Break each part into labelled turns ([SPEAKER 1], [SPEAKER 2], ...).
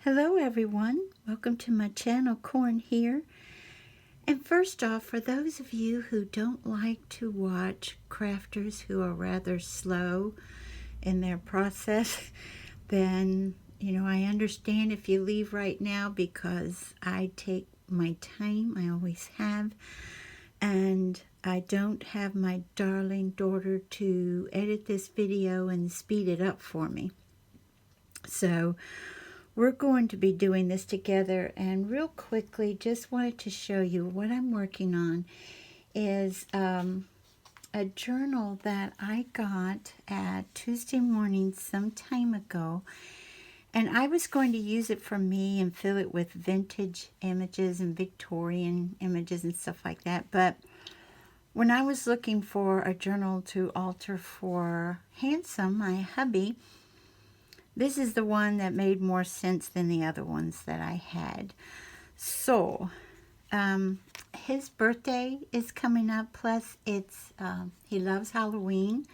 [SPEAKER 1] Hello everyone, welcome to my channel, Corn here. And first off, for those of you who don't like to watch crafters who are rather slow in their process, then, I understand if you leave right now because I take my time, I always have, and I don't have my darling daughter to edit this video and speed it up for me. So, we're going to be doing this together, and real quickly just wanted to show you what I'm working on is a journal that I got at Tuesday morning some time ago, and I was going to use it for me and fill it with vintage images and Victorian images and stuff like that. But when I was looking for a journal to alter for Handsome, my hubby, this is the one that made more sense than the other ones that I had. So, his birthday is coming up, plus it's, he loves Halloween,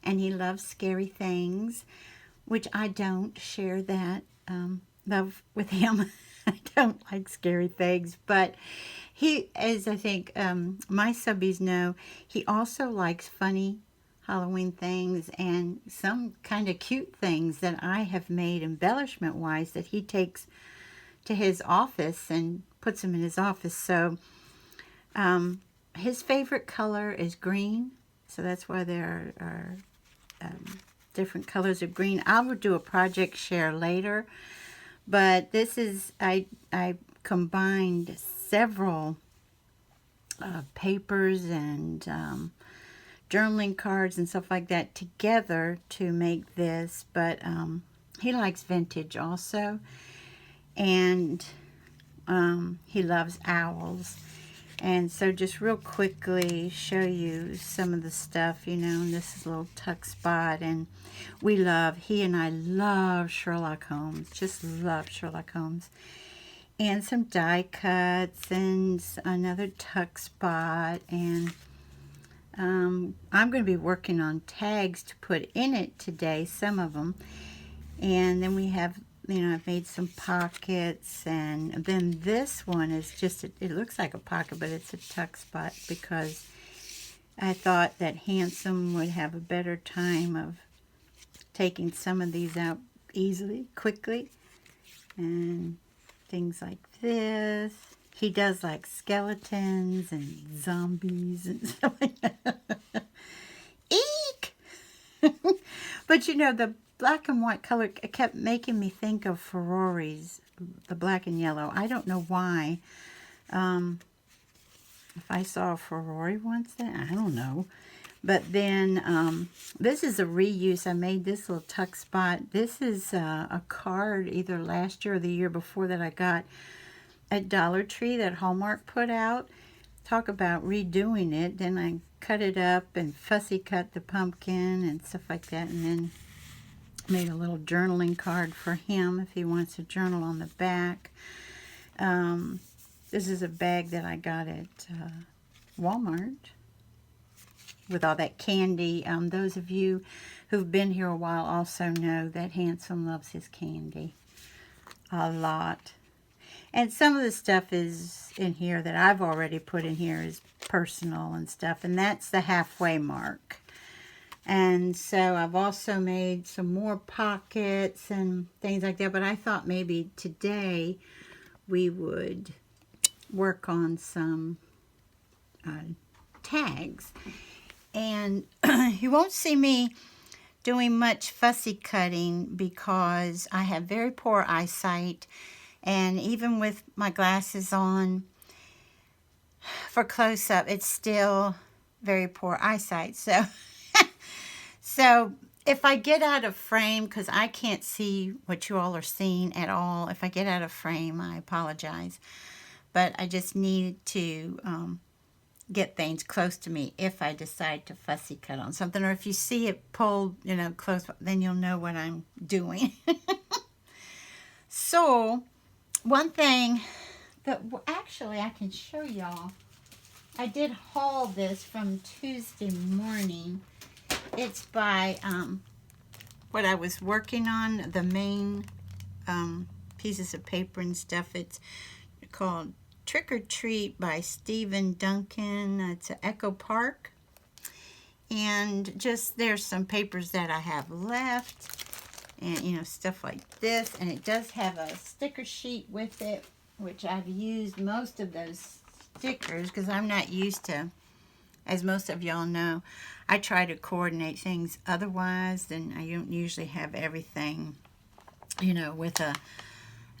[SPEAKER 1] and he loves scary things, which I don't share that love with him. I don't like scary things, but he, as I think my subbies know, he also likes funny Halloween things and some kind of cute things that I have made embellishment wise that he takes to his office and puts them in his office. So his favorite color is green, so that's why there are different colors of green. I will do a project share later, but this is, I combined several papers and journaling cards and stuff like that together to make this. But he likes vintage also, and he loves owls. And so just real quickly show you some of the stuff, and this is a little tuck spot, and he and I love Sherlock Holmes, just love Sherlock Holmes. And some die cuts and another tuck spot, and I'm going to be working on tags to put in it today, some of them. And then we have, I've made some pockets, and then this one is just, it looks like a pocket, but it's a tuck spot because I thought that Handsome would have a better time of taking some of these out easily, quickly, and things like this. He does like skeletons and zombies and stuff like that. Eek! But the black and white color kept making me think of Ferraris, the black and yellow. I don't know why. If I saw a Ferrari once, then I don't know. But then this is a reuse. I made this little tuck spot. This is a card either last year or the year before that I got at Dollar Tree that Hallmark put out. Talk about redoing it. Then I cut it up and fussy cut the pumpkin and stuff like that, and then made a little journaling card for him if he wants a journal on the back. This is a bag that I got at Walmart with all that candy. Those of you who've been here a while also know that Handsome loves his candy a lot. And some of the stuff is in here that I've already put in here is personal and stuff. And that's the halfway mark. And so I've also made some more pockets and things like that. But I thought maybe today we would work on some tags. And you won't see me doing much fussy cutting because I have very poor eyesight. And even with my glasses on for close-up, it's still very poor eyesight. So, so if I get out of frame, because I can't see what you all are seeing at all, if I get out of frame, I apologize. But I just need to get things close to me if I decide to fussy cut on something. Or if you see it pulled, close, then you'll know what I'm doing. So, one thing that actually I can show y'all, I did haul this from Tuesday morning. It's by what I was working on, the main pieces of paper and stuff. It's called Trick or Treat by Stephen Duncan. It's an Echo Park. And just there's some papers that I have left. And, you know, stuff like this. And it does have a sticker sheet with it, which I've used most of those stickers because I'm not used to, as most of y'all know, I try to coordinate things otherwise. Then I don't usually have everything, you know, with a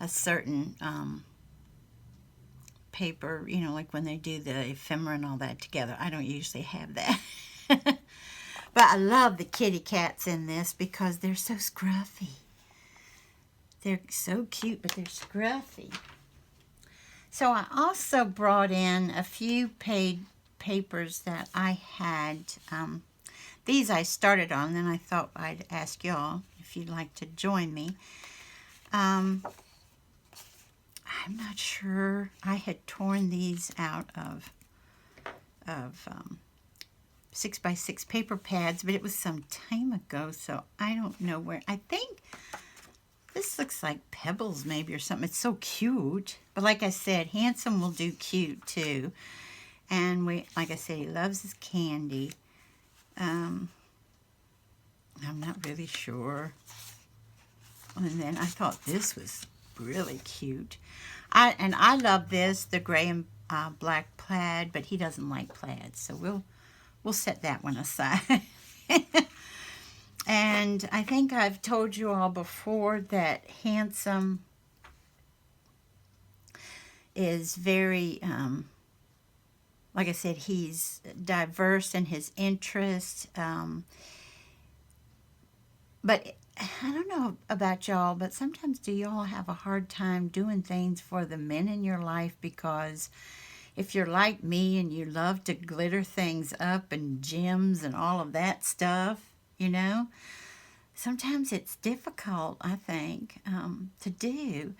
[SPEAKER 1] certain paper, you know, like when they do the ephemera and all that together. I don't usually have that. But I love the kitty cats in this because they're so scruffy. They're so cute, but they're scruffy. So I also brought in a few papers that I had. These I started on, then I thought I'd ask y'all if you'd like to join me. I'm not sure. I had torn these out of 6x6 paper pads, but it was some time ago, so I don't know where. I think this looks like pebbles maybe or something. It's so cute. But like I said, Handsome will do cute too. And like I said, he loves his candy. I'm not really sure. And then I thought this was really cute. I love this, the gray and black plaid, but he doesn't like plaid, so we'll set that one aside. And I think I've told you all before that Handsome is very, like I said, he's diverse in his interests. But I don't know about y'all, but sometimes do y'all have a hard time doing things for the men in your life? Because if you're like me and you love to glitter things up and gems and all of that stuff, you know, sometimes it's difficult, I think, to do.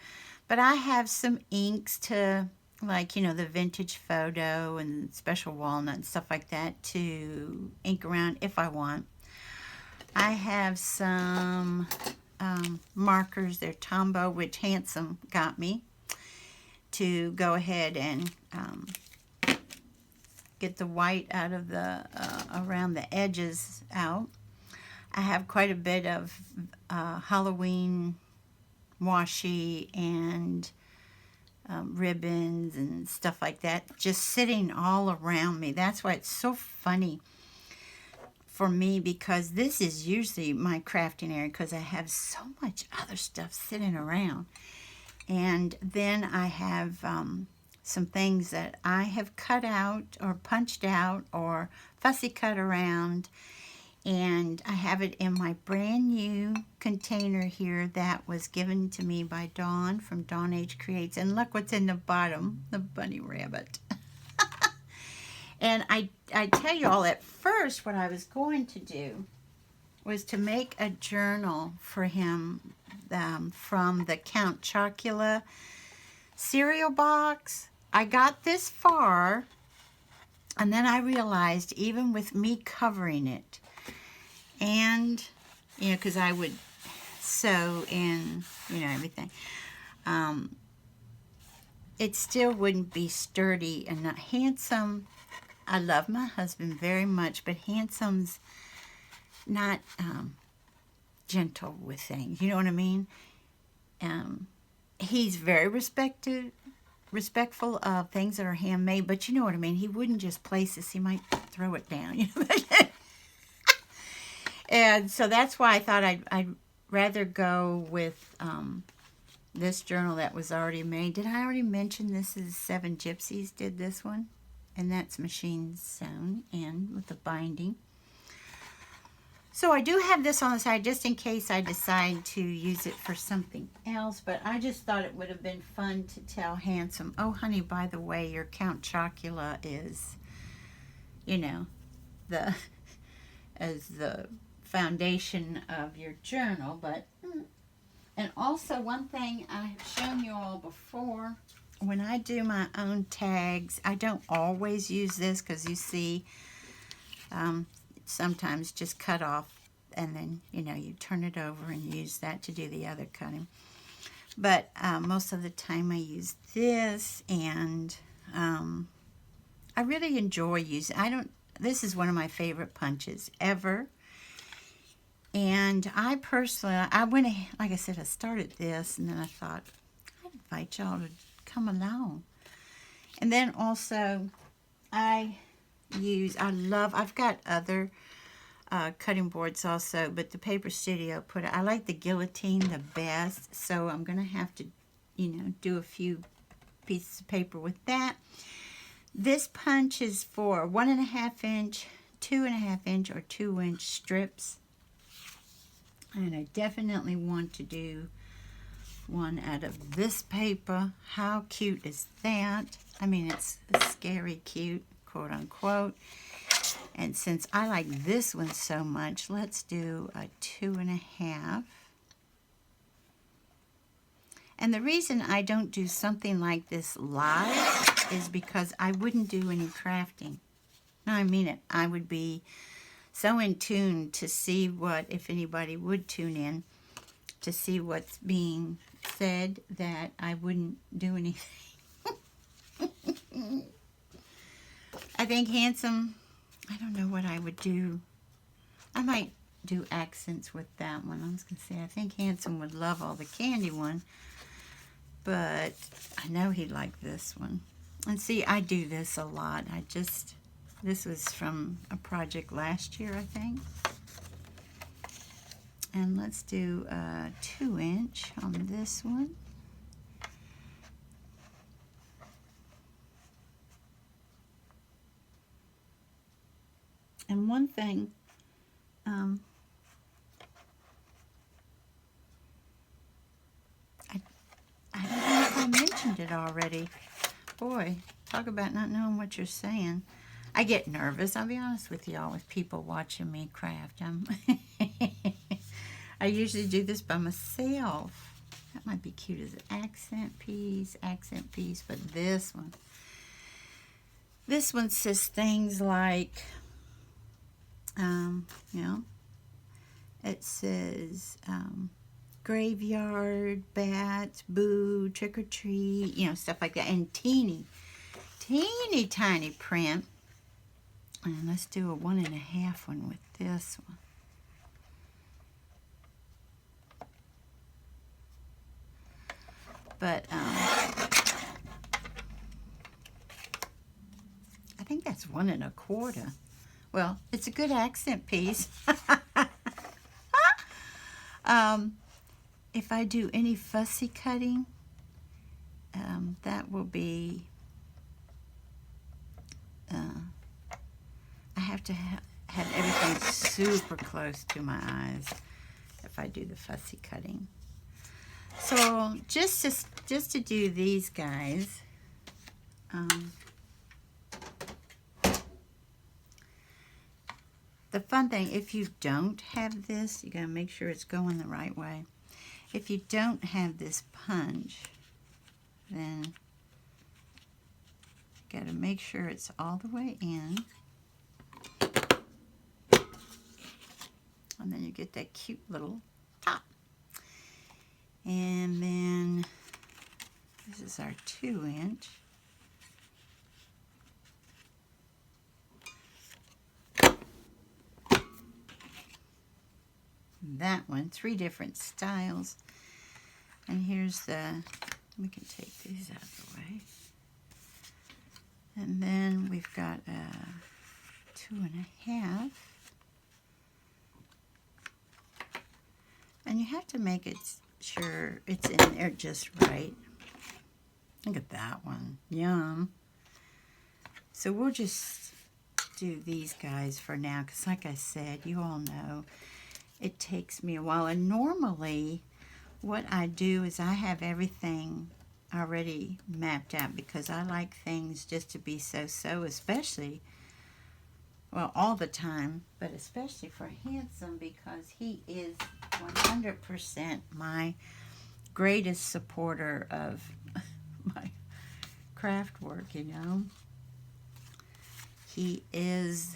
[SPEAKER 1] But I have some inks to, like, you know, the vintage photo and special walnut and stuff like that to ink around if I want. I have some markers. They're Tombow, which Handsome got me, to go ahead and get the white out of the, around the edges out. I have quite a bit of Halloween washi and ribbons and stuff like that just sitting all around me. That's why it's so funny for me, because this is usually my crafting area because I have so much other stuff sitting around. And then I have some things that I have cut out or punched out or fussy cut around. And I have it in my brand new container here that was given to me by Dawn from Dawn Age Creates. And look what's in the bottom, the bunny rabbit. And I tell you all, at first what I was going to do was to make a journal for him from the Count Chocula cereal box. I got this far, and then I realized even with me covering it, and, you know, because I would sew in, you know, everything, it still wouldn't be sturdy and not Handsome. I love my husband very much, but Handsome's not gentle with things. You know what I mean? He's very respectful of things that are handmade, but you know what I mean? He wouldn't just place this. He might throw it down. You know? And so that's why I thought I'd rather go with this journal that was already made. Did I already mention this is Seven Gypsies did this one? And that's machine sewn in with the binding. So I do have this on the side just in case I decide to use it for something else. But I just thought it would have been fun to tell Handsome, oh, honey, by the way, your Count Chocula is, you know, as the foundation of your journal. But and also one thing I've shown you all before, when I do my own tags, I don't always use this because you see sometimes just cut off and then, you know, you turn it over and use that to do the other cutting. But most of the time I use this, and I really enjoy using. This is one of my favorite punches ever. And I personally, like I said, I started this, and then I thought, I'd invite y'all to come along. And then also, I've got other cutting boards also, but the Paper Studio I like the guillotine the best, so I'm going to have to, do a few pieces of paper with that. This punch is for 1.5 inch, 2.5 inch, or 2-inch strips. And I definitely want to do one out of this paper. How cute is that? I mean, it's scary cute, quote unquote. And since I like this one so much, let's do a 2.5. And the reason I don't do something like this live is because I wouldn't do any crafting. No, I mean it. I would be so in tune to see if anybody would tune in, to see what's being said, that I wouldn't do anything. I think Handsome, I don't know what I would do. I might do accents with that one. I was going to say, I think Handsome would love all the candy one, but I know he'd like this one. And see, I do this a lot. This was from a project last year, I think. And let's do a 2-inch on this one. And one thing, I don't know if I mentioned it already. Boy, talk about not knowing what you're saying. I get nervous, I'll be honest with y'all, with people watching me craft. I usually do this by myself. That might be cute as an accent piece, but this one says things like, it says, graveyard, bats, boo, trick or treat, stuff like that, and teeny tiny print. And let's do a 1.5 one with this one. But I think that's 1.25. Well, it's a good accent piece. If I do any fussy cutting, that will be, I have to have everything super close to my eyes if I do the fussy cutting. So just to do these guys, the fun thing, if you don't have this, you gotta make sure it's going the right way. If you don't have this punch, then you gotta make sure it's all the way in. And then you get that cute little top. And then this is our 2-inch. That one, 3 different styles. And here's we can take these out of the way. And then we've got a 2.5. And you have to make it sure it's in there just right. Look at that one. Yum. So we'll just do these guys for now, because like I said, you all know it takes me a while. And normally what I do is I have everything already mapped out, because I like things just to be so, especially, well, all the time, but especially for Handsome, because he is 100% my greatest supporter of my craft work, He is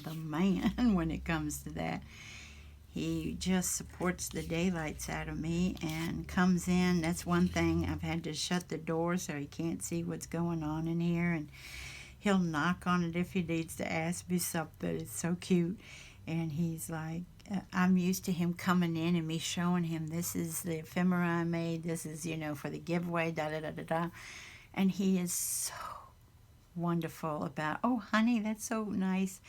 [SPEAKER 1] the man when it comes to that. He just supports the daylights out of me and comes in. That's one thing. I've had to shut the door so he can't see what's going on in here. And he'll knock on it if he needs to ask me something. It's so cute. And he's like, I'm used to him coming in and me showing him, this is the ephemera I made. This is, for the giveaway, da-da-da-da-da. And he is so wonderful about, oh, honey, that's so nice.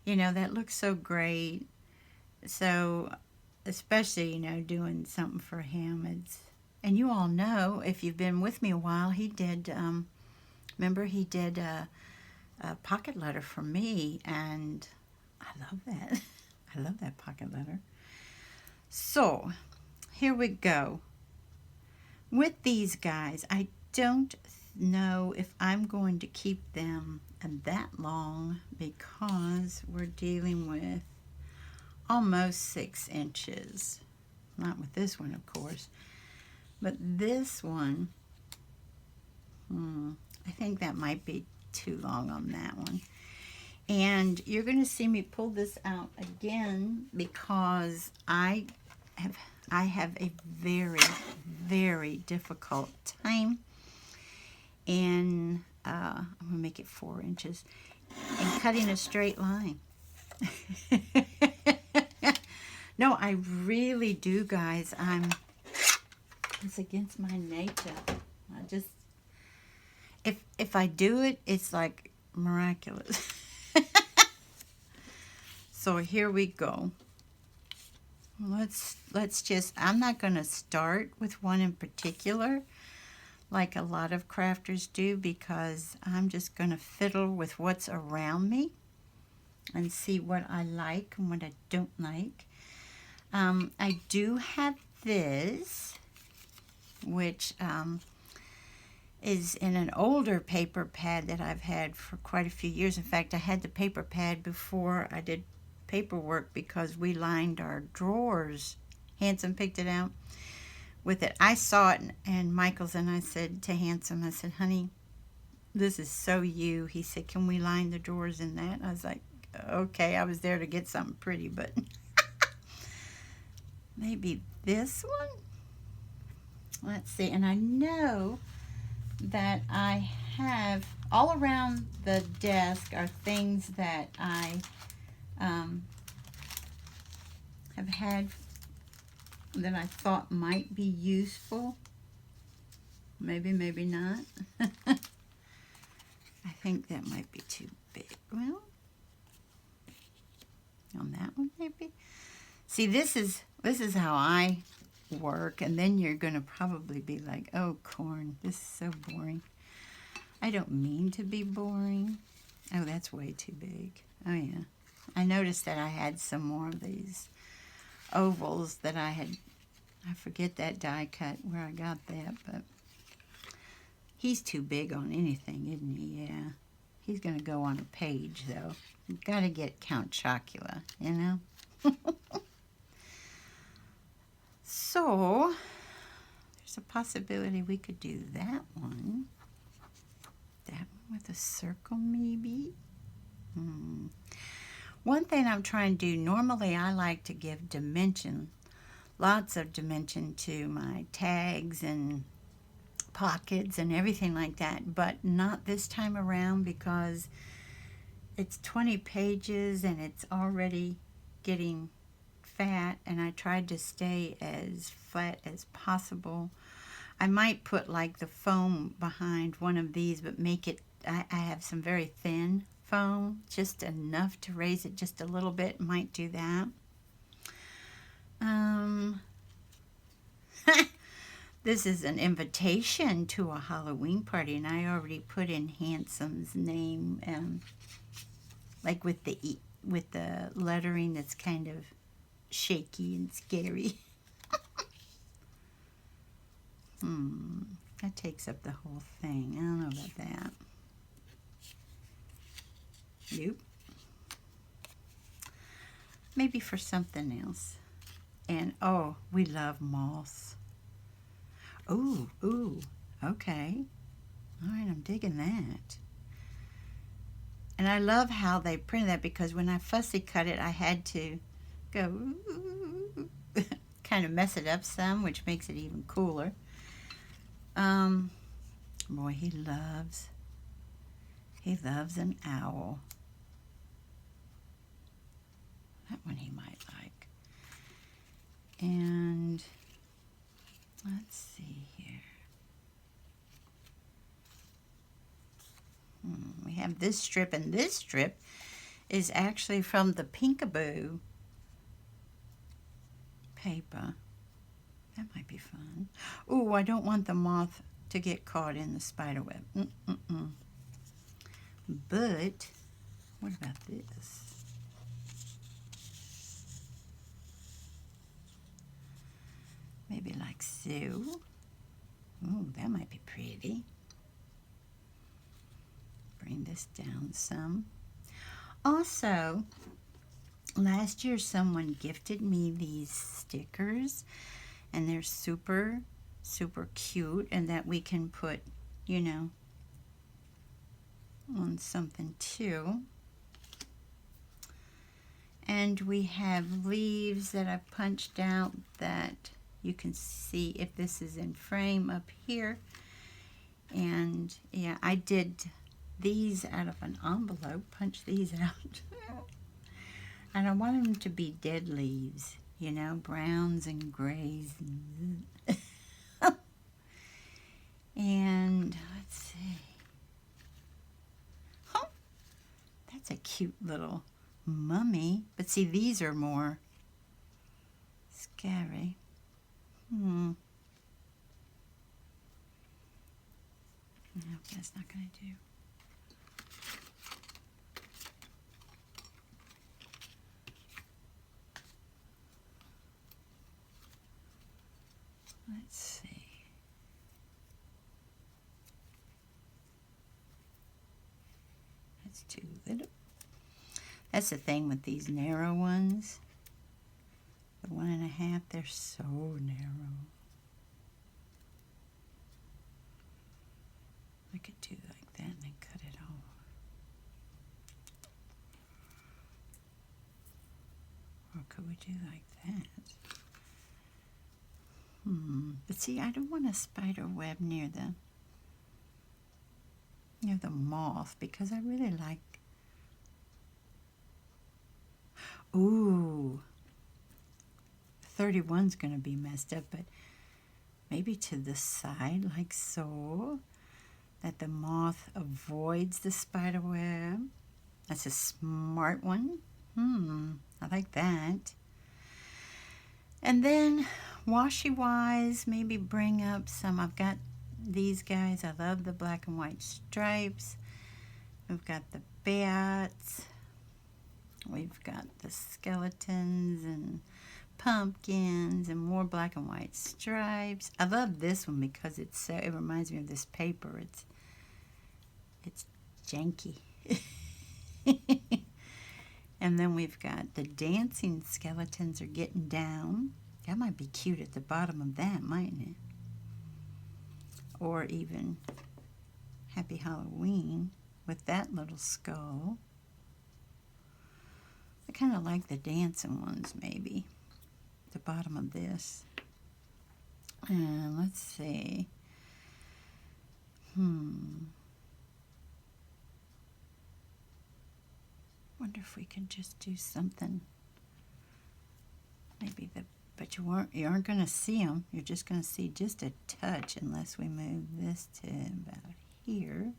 [SPEAKER 1] That looks so great. So, especially, doing something for him. And you all know, if you've been with me a while, he did, remember he did a pocket letter for me, and I love that. I love that pocket letter. So, here we go. With these guys, I don't know if I'm going to keep them that long because we're dealing with almost 6 inches. Not with this one, of course. But this one, I think that might be too long on that one. And you're going to see me pull this out again because I have a very, very difficult time in, I'm going to make it 4 inches, and cutting a straight line. No, I really do, guys. It's against my nature. If I do it, it's like miraculous. So here we go. Let's just, I'm not going to start with one in particular like a lot of crafters do because I'm just going to fiddle with what's around me and see what I like and what I don't like. I do have this, which is in an older paper pad that I've had for quite a few years. In fact, I had the paper pad before I did paperwork because we lined our drawers. Handsome picked it out with it. I saw it, and Michael's, and I said to Handsome, I said, honey, this is so you. He said, can we line the drawers in that? I was like, okay. I was there to get something pretty, but maybe this one? Let's see. And I know that I have all around the desk are things that I have had that I thought might be useful. Maybe, maybe not. I think that might be too big. Well, on that one maybe. See, this is how I work, and then you're going to probably be like, oh, Corn, this is so boring. I don't mean to be boring. Oh, that's way too big. Oh, yeah. I noticed that I had some more of these ovals that I forget that die cut where I got that, but he's too big on anything, isn't he? Yeah. He's going to go on a page, though. You've got to get Count Chocula, you know? So, there's a possibility we could do that one. That one with a circle, maybe? One thing I'm trying to do, normally I like to give dimension, lots of dimension to my tags and pockets and everything like that, but not this time around because it's 20 pages and it's already getting fat, and I tried to stay as flat as possible. I might put like the foam behind one of these, but make it, I have some very thin foam, just enough to raise it just a little bit. Might do that. This is an invitation to a Halloween party, and I already put in Handsome's name, like with the lettering that's kind of shaky and scary. That takes up the whole thing. I don't know about that. Nope. Maybe for something else. And oh, we love moss. Ooh, okay. All right, I'm digging that. And I love how they printed that because when I fussy cut it, I had to go kind of mess it up some, which makes it even cooler. Boy, he loves an owl. That one he might like. And let's see here. We have this strip, and this strip is actually from the Pinkaboo paper. That might be fun. Oh, I don't want the moth to get caught in the spider web. But what about this? Maybe like so. Ooh, that might be pretty. Bring this down some. Also, last year someone gifted me these stickers, and they're super, super cute, and that we can put, you know, on something too. And we have leaves that I've punched out that you can see if this is in frame up here. And yeah, I did these out of an envelope, punch these out. And I want them to be dead leaves, you know, browns and grays. And let's see. Oh, that's a cute little mummy. But see, these are more scary. No, that's not going to do. Let's see. That's too little. That's the thing with these narrow ones. The 1.5, they're so narrow. I could do like that and then cut it off. Or could we do like that? But see, I don't want a spider web near the moth, because I really like. Ooh, 31's going to be messed up, but maybe to the side like so, that the moth avoids the spider web. That's a smart one. I like that. And then washi-wise, maybe bring up some. I've got these guys. I love the black and white stripes. We've got the bats. We've got the skeletons and pumpkins and more black and white stripes. I love this one because it reminds me of this paper. It's janky. And then we've got the dancing skeletons are getting down. That might be cute at the bottom of that, mightn't it? Or even Happy Halloween with that little skull. I kind of like the dancing ones, maybe. The bottom of this. And let's see. Wonder if we can just do something. Maybe but you aren't going to see them. You're just going to see just a touch unless we move this to about here.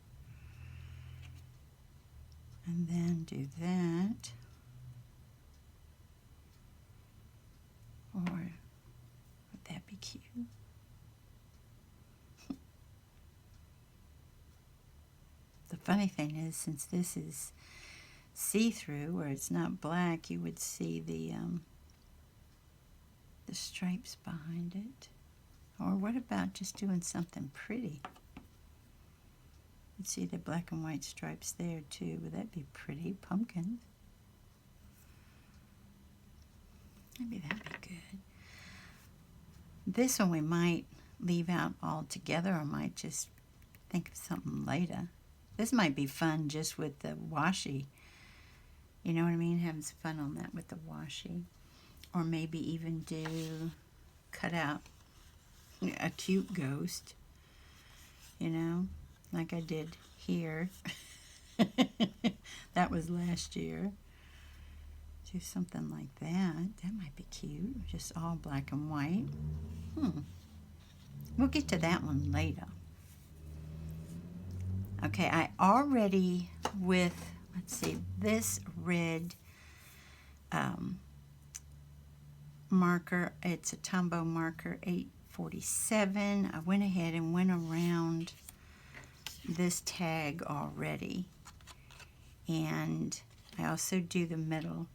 [SPEAKER 1] And then do that. Or would that be cute? The funny thing is, since this is see-through, where it's not black, you would see the stripes behind it. Or what about just doing something pretty? You'd see the black and white stripes there too. Would that be pretty? Pumpkins. Maybe that'd be good. This one we might leave out altogether, or might just think of something later. This might be fun just with the washi. You know what I mean? Having some fun on that with the washi. or maybe even cut out a cute ghost, you know, like I did here. That was last year. Do something like that. That might be cute. Just all black and white. We'll get to that one later. Okay, I already with, let's see, this red marker. It's a Tombow marker 847. I went ahead and went around this tag already. And I also do the middle.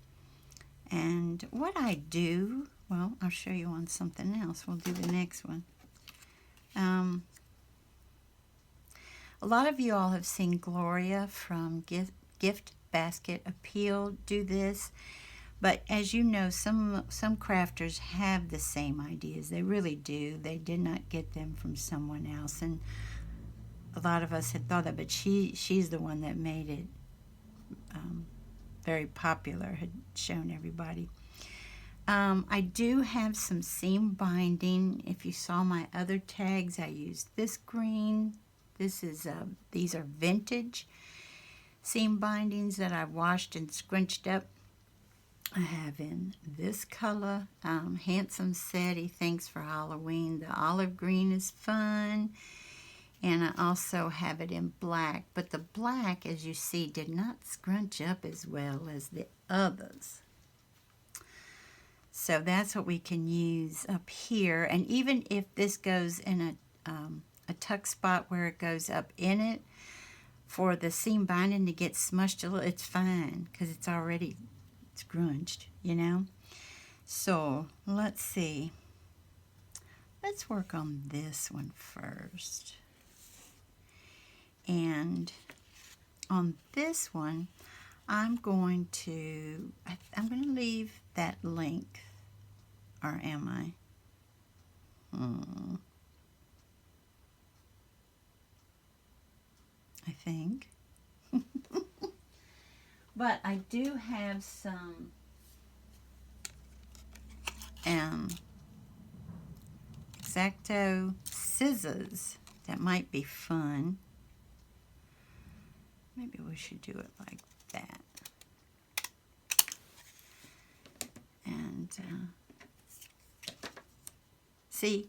[SPEAKER 1] And what I do, well, I'll show you on something else. We'll do the next one. A lot of you all have seen Gloria from Gift Basket Appeal do this. But as you know, some crafters have the same ideas. They really do. They did not get them from someone else. And a lot of us had thought that, but she's the one that made it very popular, had shown everybody. I do have some seam binding. If you saw my other tags, I used this green. This is these are vintage seam bindings that I washed and scrunched up. I have in this color. Handsome said he thinks for Halloween. The olive green is fun. And I also have it in black. But the black, as you see, did not scrunch up as well as the others. So that's what we can use up here. And even if this goes in a tuck spot where it goes up in it, for the seam binding to get smushed a little, it's fine because it's already scrunched, you know. So let's see. Let's work on this one first. And on this one, I'm going to leave that length, or am I? I think. But I do have some X-Acto scissors that might be fun. Maybe we should do it like that. And see,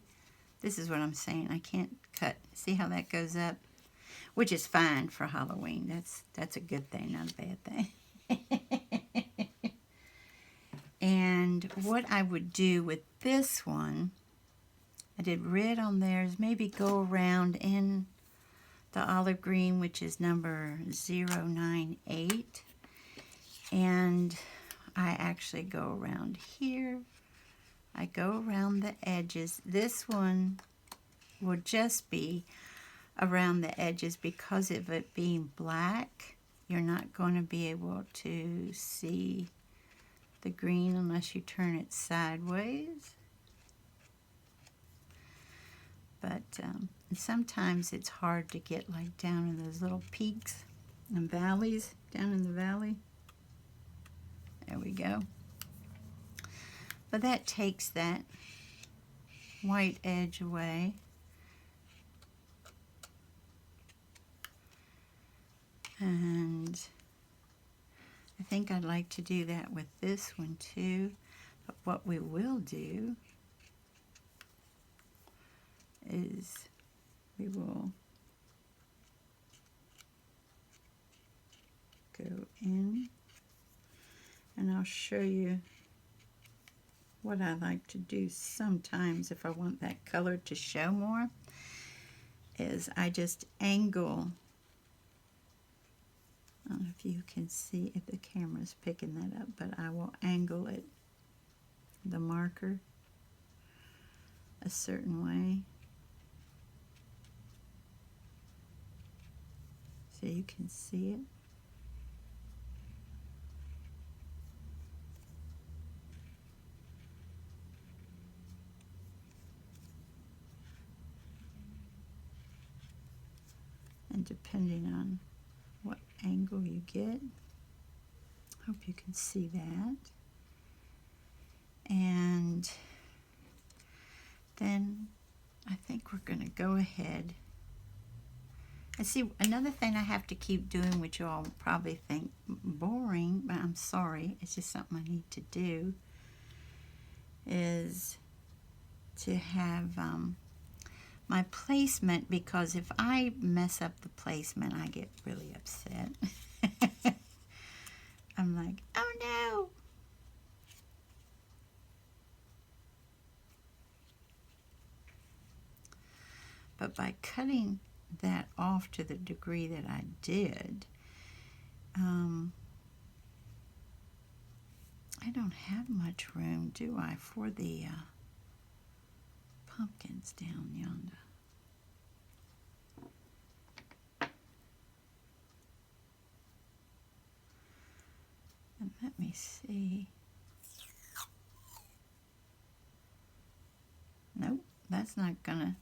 [SPEAKER 1] this is what I'm saying. I can't cut. See how that goes up? Which is fine for Halloween. That's a good thing, not a bad thing. And what I would do with this one, I did red on theirs, maybe go around in the olive green, which is number 098. And I actually go around here. I go around the edges. This one will just be around the edges because of it being black. You're not going to be able to see the green unless you turn it sideways. But sometimes it's hard to get like down in those little peaks and valleys, down in the valley. There we go. But that takes that white edge away. And I think I'd like to do that with this one too. But what we will do is we will go in, and I'll show you what I like to do sometimes if I want that color to show more, is I just angle. I don't know if you can see, if the camera's picking that up, but I will angle it, the marker, a certain way. So you can see it. And depending on what angle you get, hope you can see that. And then I think we're going to go ahead. And see, another thing I have to keep doing, which you all probably think boring, but I'm sorry, it's just something I need to do, is to have my placement, because if I mess up the placement, I get really upset. I'm like, oh no! But by cutting that off to the degree that I did, I don't have much room, do I, for the pumpkins down yonder. And let me see. Nope, that's not gonna,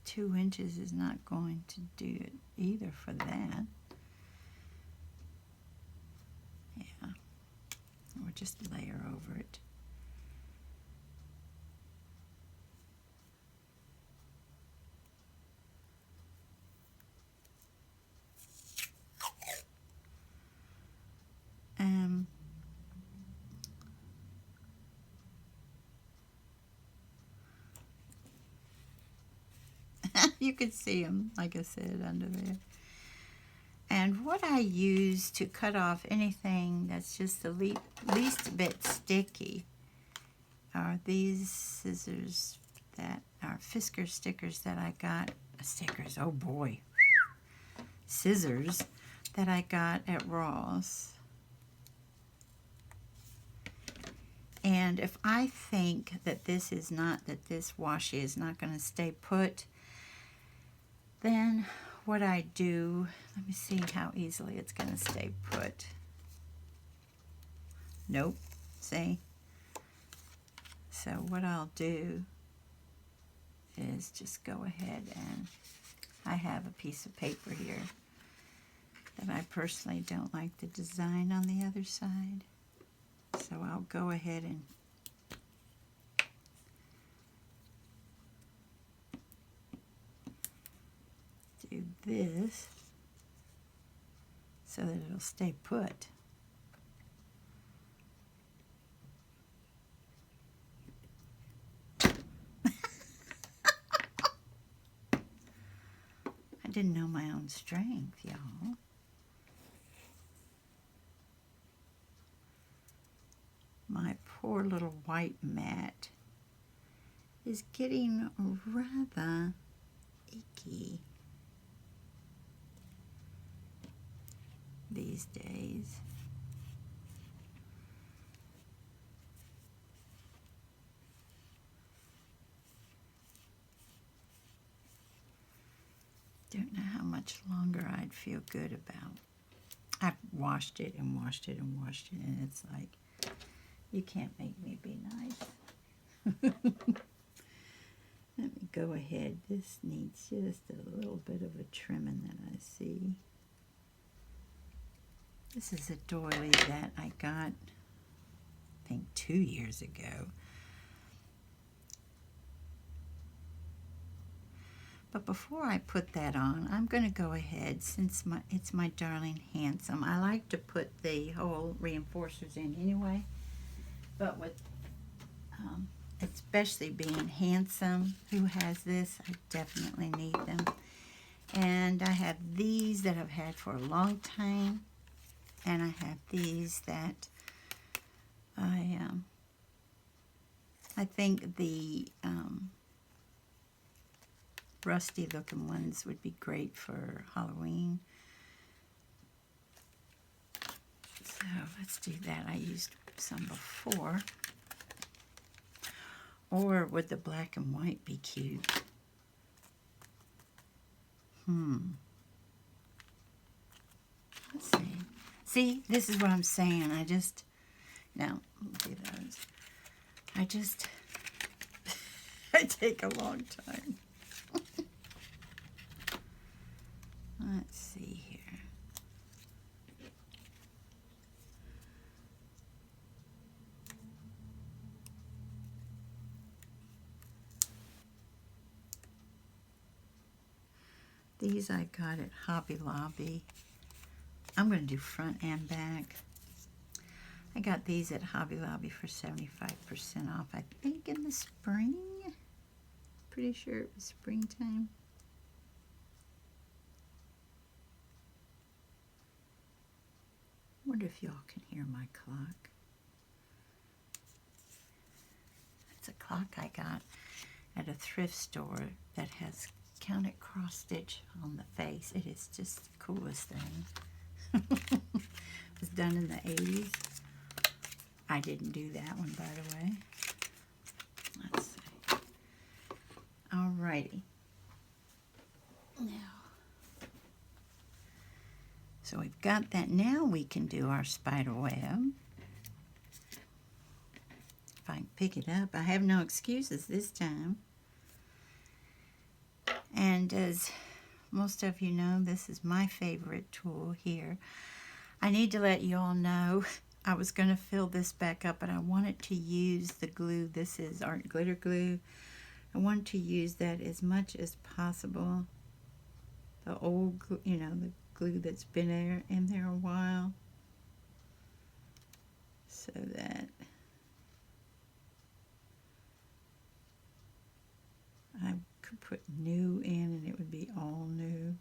[SPEAKER 1] 2 inches is not going to do it either for that. Yeah, we'll just layer over it. You can see them, like I said, under there. And what I use to cut off anything that's just the least bit sticky are these scissors that are Fisker stickers that I got. Stickers, oh boy. Scissors that I got at Ross. And if I think that this washi is not going to stay put, then what I do, let me see how easily it's going to stay put. Nope, see? So what I'll do is just go ahead, and I have a piece of paper here that I personally don't like the design on the other side. So I'll go ahead and do this so that it'll stay put. I didn't know my own strength, y'all. My poor little white mat is getting rather icky these days. Don't know how much longer I'd feel good about. I've washed it and washed it and washed it, and it's like, you can't make me be nice. Let me go ahead. This needs just a little bit of a trimming that I see. This is a doily that I got, I think, 2 years ago. But before I put that on, I'm going to go ahead, since it's my darling Handsome. I like to put the whole reinforcers in anyway, but with especially being Handsome, who has this, I definitely need them. And I have these that I've had for a long time, and I have these that I think the rusty looking ones would be great for Halloween. So let's do that. I used some before. Or would the black and white be cute? Let's see. See, this is what I'm saying. I just, no, do those. I take a long time. Let's see here. These I got at Hobby Lobby. I'm going to do front and back. I got these at Hobby Lobby for 75% off, I think in the spring. Pretty sure it was springtime. Wonder if y'all can hear my clock. It's a clock I got at a thrift store that has counted cross stitch on the face. It is just the coolest thing. It was done in the 80s. I didn't do that one, by the way. Let's see. Alrighty. Now, so we've got that. Now we can do our spider web. If I can pick it up. I have no excuses this time. And as most of you know, this is my favorite tool here. I need to let you all know I was going to fill this back up, but I wanted to use the glue. This is art glitter glue. I wanted to use that as much as possible. The old, you know, the glue that's been in there a while, so that I could put new in and it would be all new.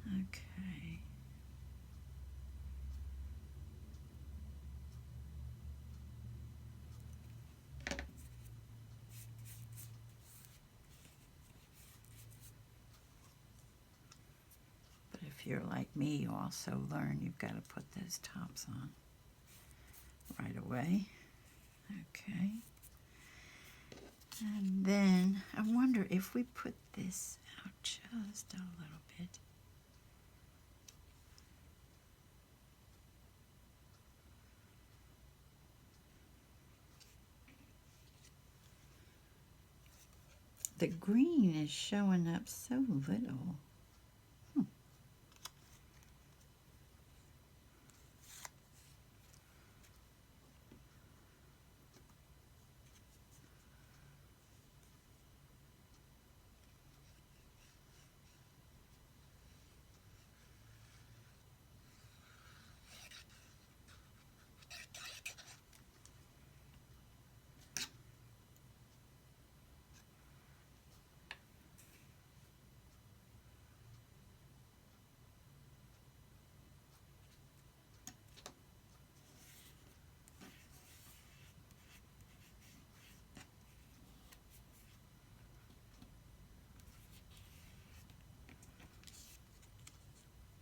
[SPEAKER 1] Okay. But if you're like me, you also learn you've got to put those tops on right away. Okay. And then I wonder if we put this out just a little bit. The green is showing up so little.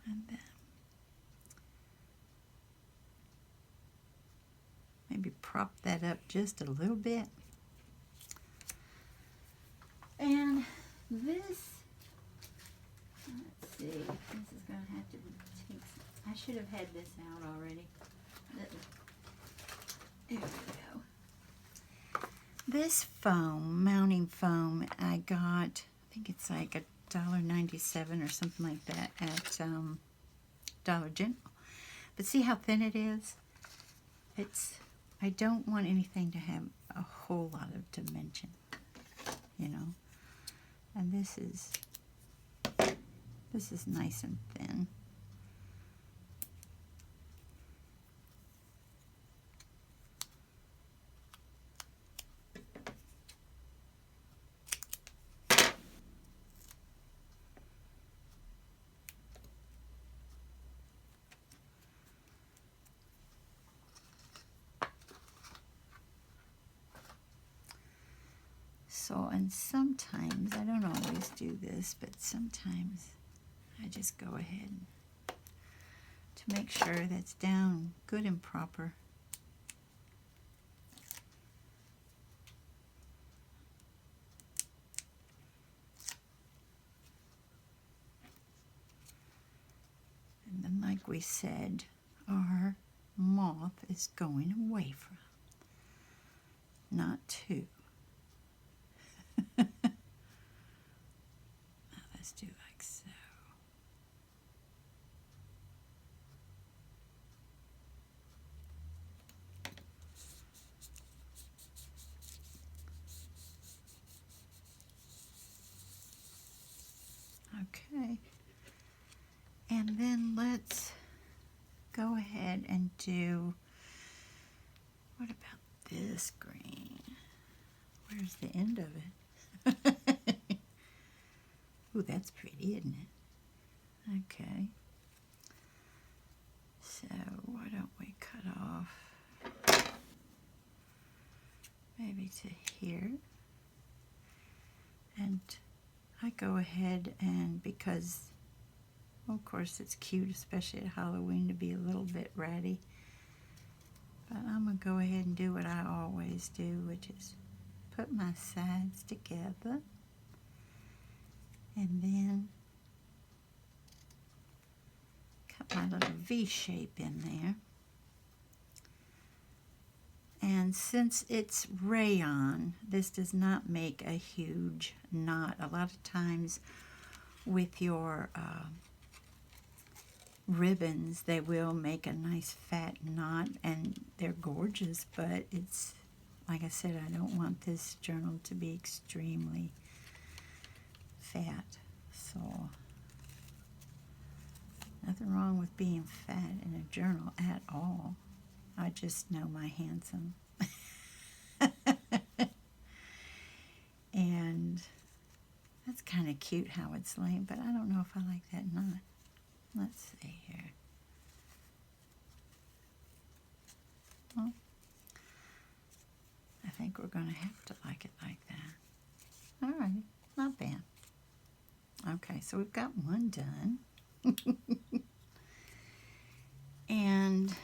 [SPEAKER 1] And then maybe prop that up just a little bit. And this, let's see, this is going to have to take, I should have had this out already. There we go. This foam, mounting foam, I got, I think it's like $1.97 or something like that at Dollar General. But see how thin it is? It's, I don't want anything to have a whole lot of dimension, you know. And this is nice and thin. So, and sometimes, I don't always do this, but sometimes I just go ahead to make sure that's down good and proper. And then, like we said, our moth is going away from, not to. Now let's do like so. Okay. And then let's go ahead and do, what about this green? Where's the end of it? Ooh, that's pretty, isn't it? Okay. So why don't we cut off maybe to here? And I go ahead and, because of course it's cute, especially at Halloween, to be a little bit ratty, but I'm going to go ahead and do what I always do, which is put my sides together and then cut my little V shape in there. And since it's rayon, this does not make a huge knot. A lot of times with your ribbons, they will make a nice fat knot, and they're gorgeous, but it's, like I said, I don't want this journal to be extremely fat. So, nothing wrong with being fat in a journal at all. I just know my handsome. And that's kind of cute how it's laying, but I don't know if I like that knot. Let's see here. Well, I think we're going to have to like it like that. All right, not bad. Okay, so we've got one done. And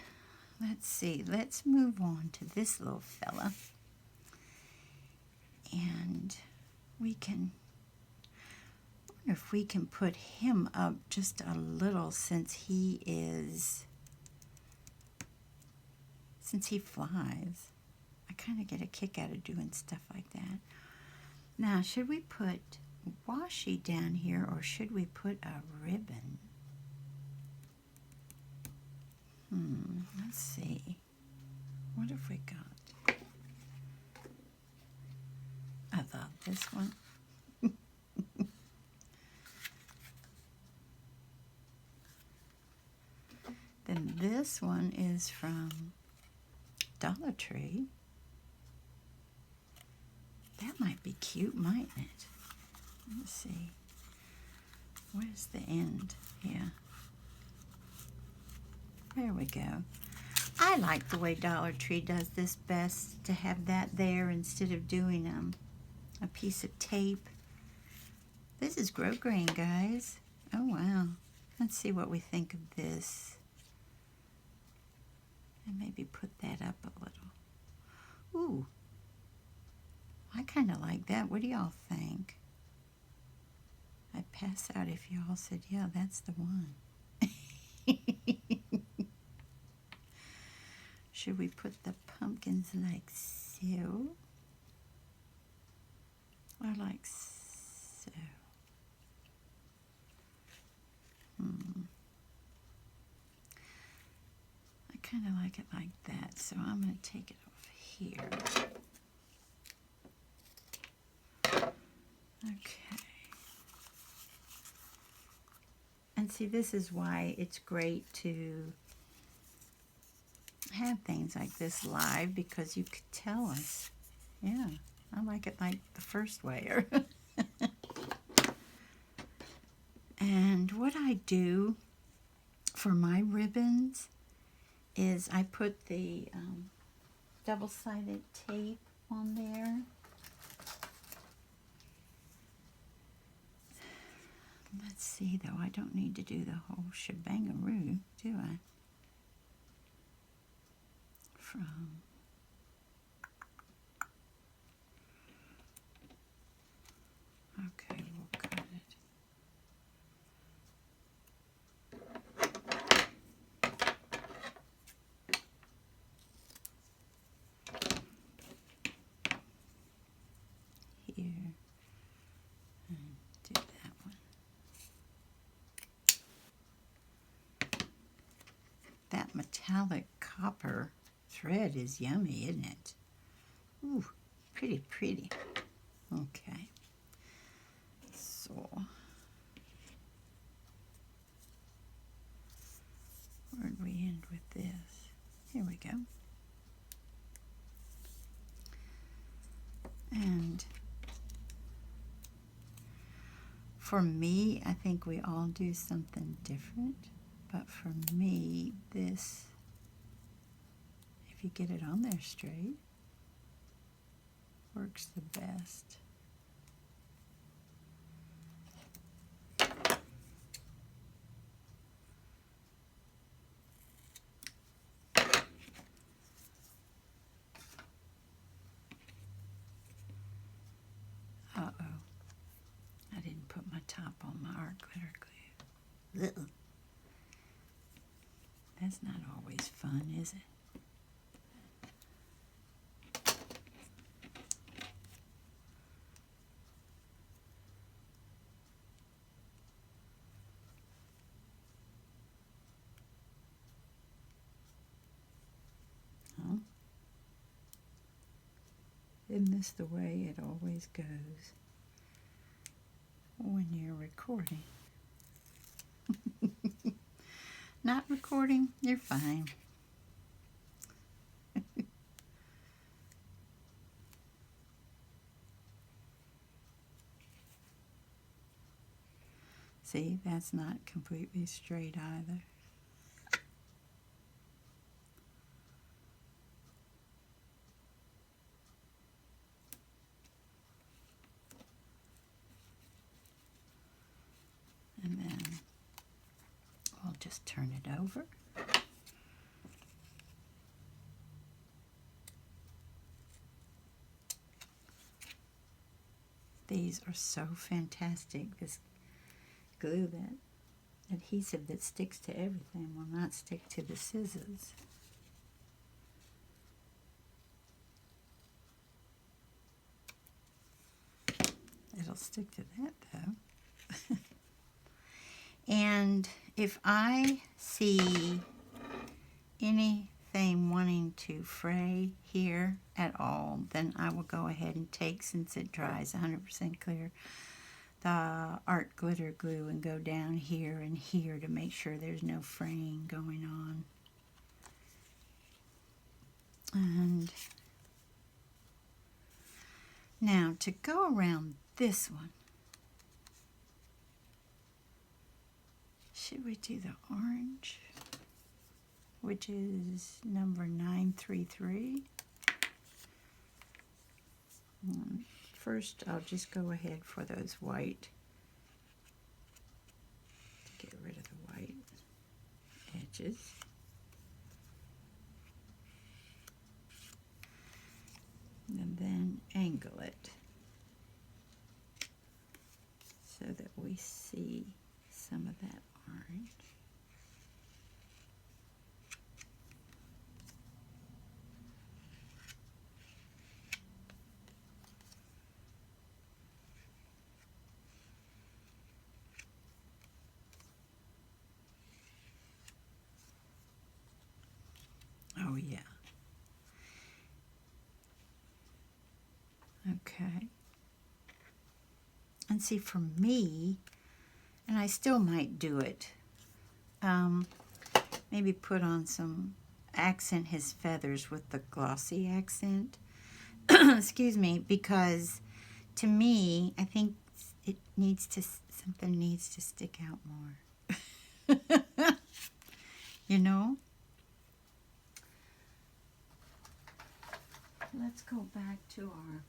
[SPEAKER 1] let's see, let's move on to this little fella. And we can, I wonder if we can put him up just a little, since he flies. I kind of get a kick out of doing stuff like that. Now, should we put washi down here, or should we put a ribbon? Let's see. What have we got? I thought this one. Then this one is from Dollar Tree. That might be cute, mightn't it? Let's see. Where's the end? Yeah. There we go. I like the way Dollar Tree does this best, to have that there instead of doing a piece of tape. This is grosgrain, guys. Oh, wow. Let's see what we think of this. And maybe put that up a little. Ooh. I kind of like that. What do y'all think? I'd pass out if y'all said, yeah, that's the one. Should we put the pumpkins like so? Or like so? I kind of like it like that, so I'm going to take it off here. Okay. And see, this is why it's great to have things like this live, because you could tell us. Yeah, I like it like the first way. And what I do for my ribbons is I put the double-sided tape on there. Let's see, though, I don't need to do the whole shebang-a-roo, do I? Okay, we'll cut it. Here, and do that one. That metallic copper thread is yummy, isn't it? Ooh, pretty, pretty. Okay. So, Where'd we end with this? Here we go. And for me, I think we all do something different. But for me, this, if you get it on there straight, works the best. Uh-oh. I didn't put my top on my art glitter glue. Ugh. That's not always fun, is it? Oh. Isn't this the way it always goes when you're recording? Not recording, you're fine. See, that's not completely straight either. And then we'll just turn it over. These are so fantastic. This glue, that adhesive that sticks to everything, will not stick to the scissors. It'll stick to that though. And if I see anything wanting to fray here at all, then I will go ahead and take, since it dries 100% clear, the art glitter glue and go down here and here to make sure there's no fraying going on. And now to go around this one, should we do the orange, which is number 933? First, I'll just go ahead for those white, to get rid of the white edges. And then angle it so that we see some of that orange. Oh yeah. Okay. And see, for me, and I still might do it, maybe put on some, accent his feathers with the glossy accent. Excuse me, because to me, I think it needs to, something needs to stick out more. You know? Let's go back to our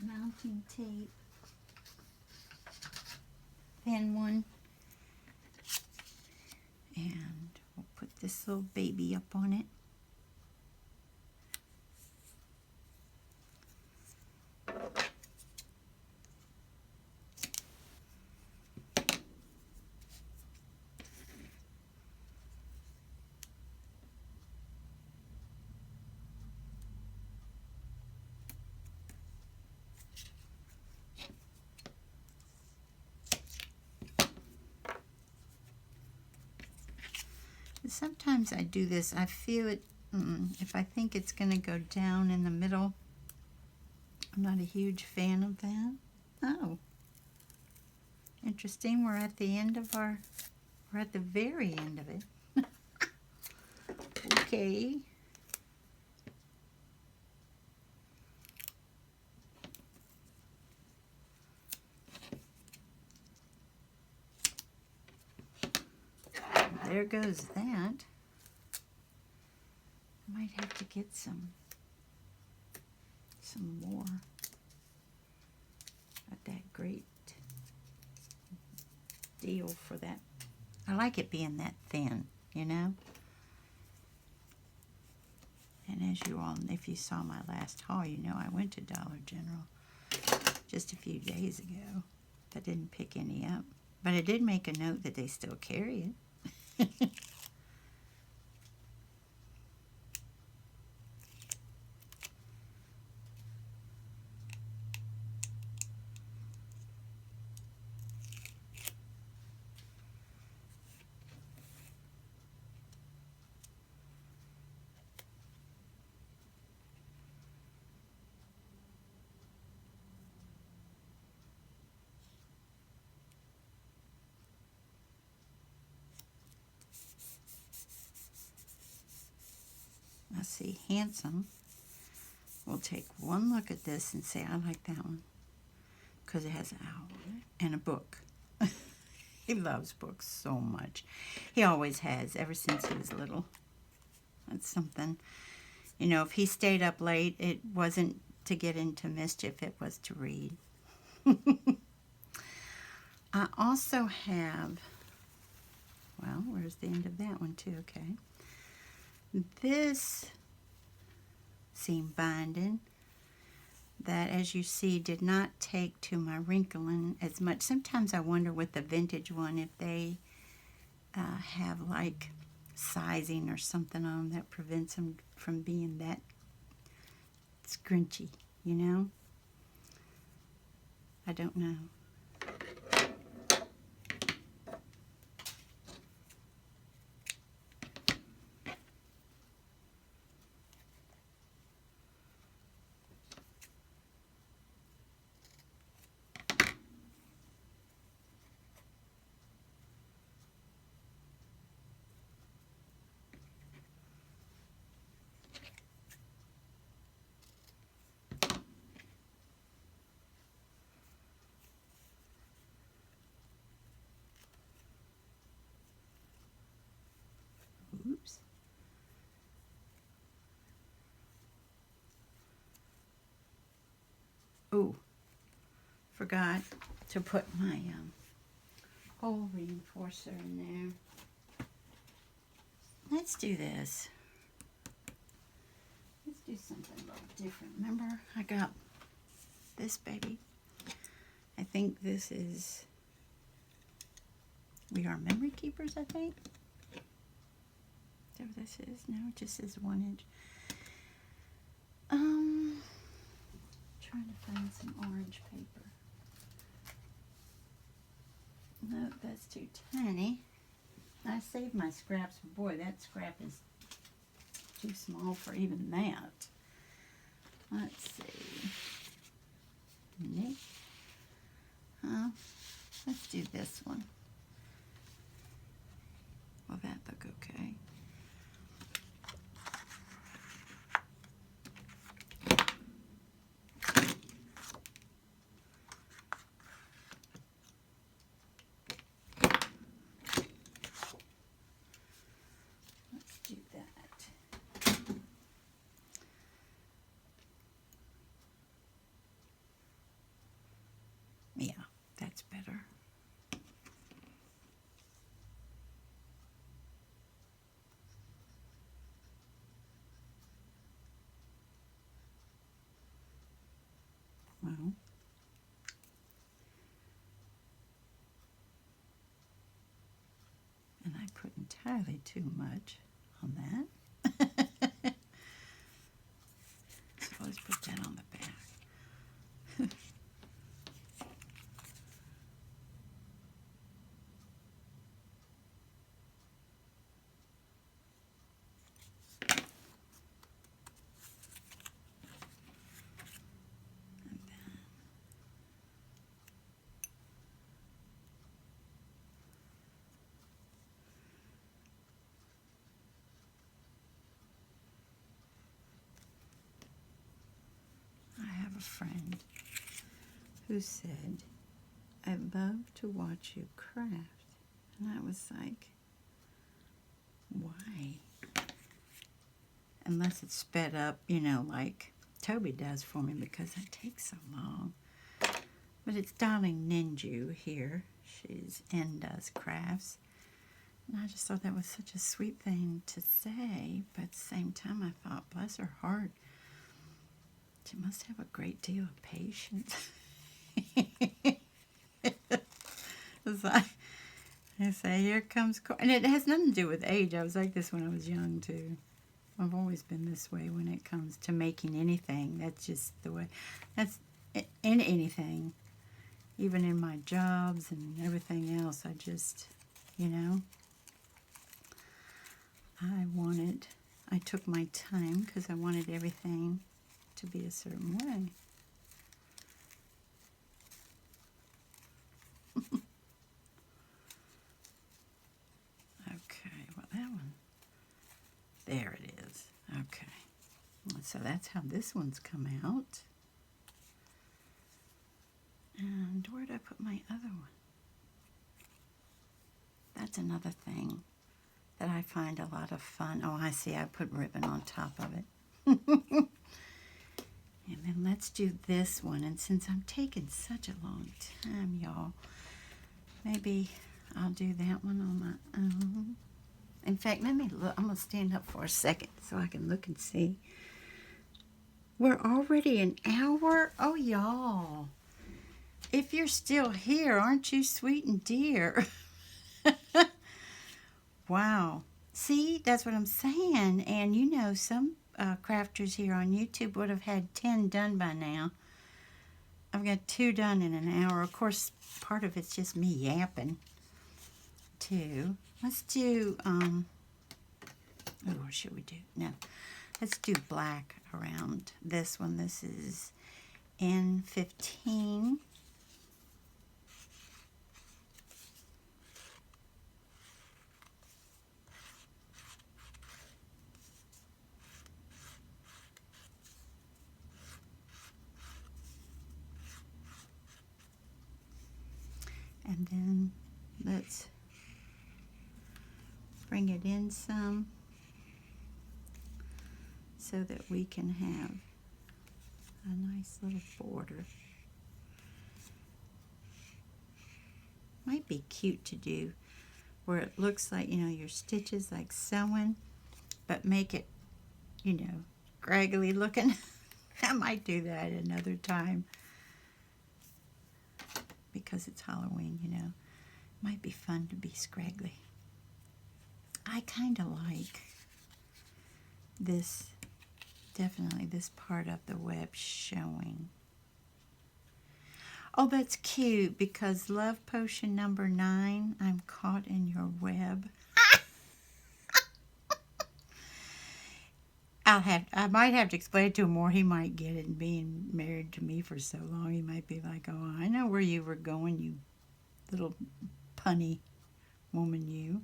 [SPEAKER 1] mounting tape. Thin one. And we'll put this little baby up on it. Sometimes I do this, I feel it, if I think it's going to go down in the middle, I'm not a huge fan of that. Oh, interesting, we're at the end of our, we're at the very end of it. Okay. There goes that. I might have to get some more of that great deal for that. I like it being that thin, you know. And as you all, if you saw my last haul, you know I went to Dollar General just a few days ago. I didn't pick any up, but I did make a note that they still carry it. Let's see, Handsome will take one look at this and say, I like that one, because it has an owl on it and a book. He loves books so much. He always has, ever since he was little. That's something. You know, if he stayed up late, it wasn't to get into mischief, it was to read. I also have, well, where's the end of that one too? Okay. This seam binding that, as you see, did not take to my wrinkling as much. Sometimes I wonder with the vintage one if they have like sizing or something on them that prevents them from being that scrunchy, you know? I don't know. Oops. Oh, forgot to put my hole reinforcer in there. Let's do this. Let's do something a little different. Remember, I got this baby. I think this is We Are Memory Keepers, I think. Is that what this is? No, it just says 1 inch. Trying to find some orange paper. No, that's too tiny. I saved my scraps. Boy, that scrap is too small for even that. Let's see. Nope. Let's do this one. Will that look okay? Let's do that. Yeah, that's better. Well, and I put entirely too much on that. So let's put that on the back. a friend who said, "I love to watch you craft." And I was like, why? Unless it's sped up, like Toby does for me, because it takes so long. But it's Darling Ninju here. She's does crafts. And I just thought that was such a sweet thing to say. But at the same time, I thought, bless her heart, she must have a great deal of patience. It's like, I say, here comes... And it has nothing to do with age. I was like this when I was young, too. I've always been this way when it comes to making anything. That's just the way. That's in anything. Even in my jobs and everything else. I just, I took my time because I wanted everything to be a certain way. Okay, well that one, there it is. Okay, so that's how this one's come out. And where did I put my other one? That's another thing that I find a lot of fun. Oh, I see, I put ribbon on top of it. And then let's do this one. And since I'm taking such a long time, y'all, maybe I'll do that one on my own. In fact, let me look. I'm going to stand up for a second so I can look and see. We're already an hour? Oh, y'all. If you're still here, aren't you sweet and dear? Wow. See, that's what I'm saying. And some crafters here on YouTube would have had 10 done by now. I've got 2 done in an hour. Of course, part of it's just me yapping, too. Let's do, what should we do? No, let's do black around this one. This is N15. And then let's bring it in some so that we can have a nice little border. Might be cute to do where it looks like, your stitches like sewing, but make it, scraggly looking. I might do that another time because it's Halloween, Might be fun to be scraggly. I kind of like this, definitely this part of the web showing. Oh, that's cute because love potion number 9, I'm caught in your web. I might have to explain it to him more. He might get it, and being married to me for so long, he might be like, oh, I know where you were going, you little punny woman, you.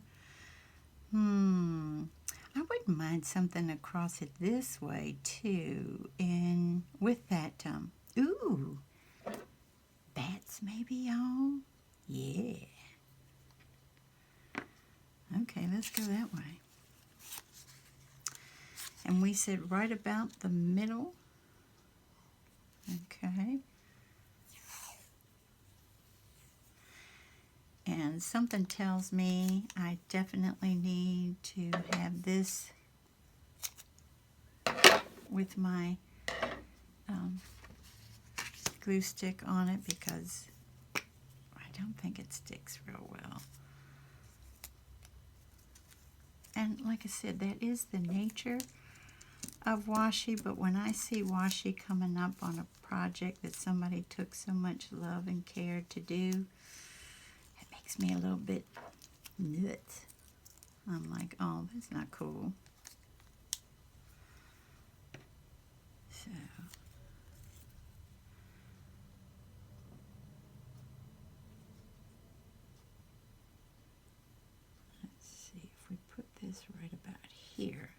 [SPEAKER 1] I wouldn't mind something across it this way, too. And with that, ooh, bats maybe, y'all? Yeah. Okay, let's go that way. And we said right about the middle. Okay. And something tells me I definitely need to have this with my glue stick on it because I don't think it sticks real well. And like I said, that is the nature of washi, but when I see washi coming up on a project that somebody took so much love and care to do, it makes me a little bit nuts. I'm like, oh, that's not cool. So let's see if we put this right about here.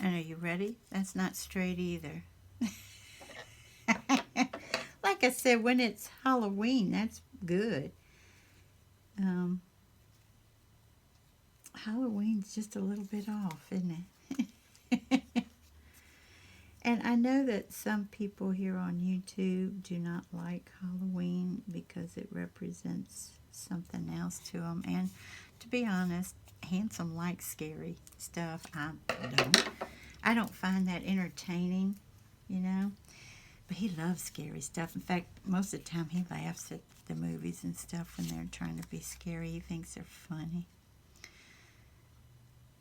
[SPEAKER 1] And are you ready? That's not straight either. Like I said, when it's Halloween, that's good. Halloween's just a little bit off, isn't it? And I know that some people here on YouTube do not like Halloween because it represents something else to them. And to be honest, Handsome likes scary stuff. I don't. I don't find that entertaining, you know. But he loves scary stuff. In fact, most of the time he laughs at the movies and stuff when they're trying to be scary. He thinks they're funny.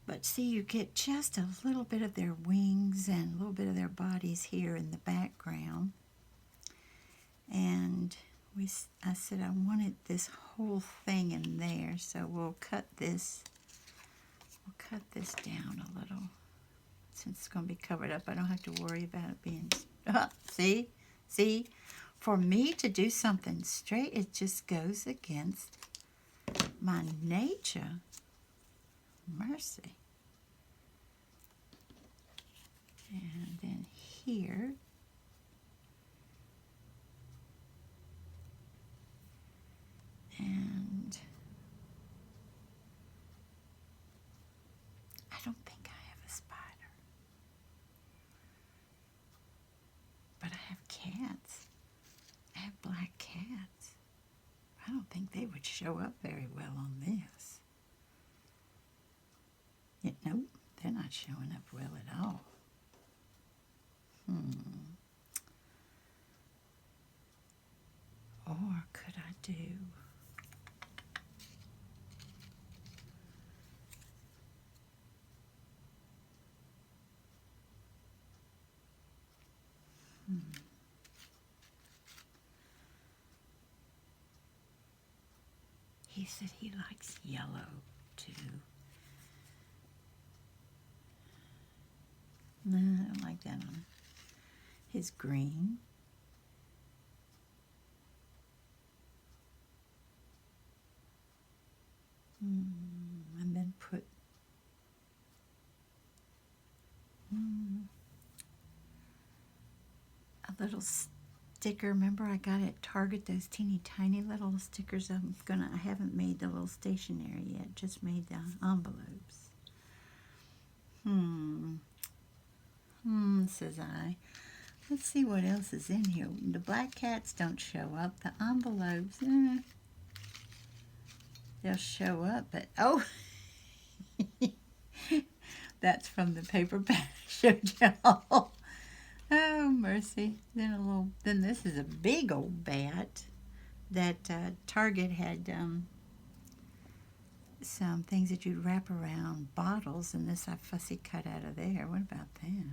[SPEAKER 1] But see, you get just a little bit of their wings and a little bit of their bodies here in the background. And I said I wanted this whole thing in there, so we'll cut this down a little. Since it's going to be covered up, I don't have to worry about it being... See? For me to do something straight, it just goes against my nature. Mercy. And then here, and I don't think I have a spider, but I have cats. I have black cats. I don't think they would show up very well on this. Nope, they're not showing up well at all. Or could I do... He said he likes yellow too. No, I don't like that on his green. And then put a little sticker. Remember I got at Target those teeny tiny little stickers. I haven't made the little stationery yet, just made the envelopes. Says I. Let's see what else is in here. The black cats don't show up. The envelopes, they'll show up, but oh, that's from the paper bag I showed y'all. Oh, mercy. Then this is a big old bat that Target had some things that you'd wrap around bottles, and this I fussy cut out of there. What about that?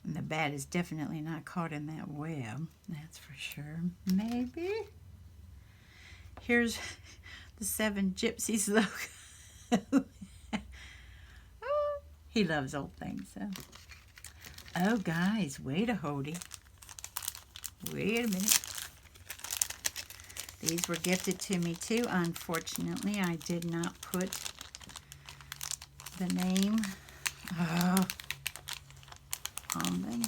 [SPEAKER 1] And the bat is definitely not caught in that web, that's for sure. Maybe. Here's the 7 Gypsies logo. Oh, he loves old things, so. Oh, guys, wait a hodie. Wait a minute. These were gifted to me, too. Unfortunately, I did not put the name on them.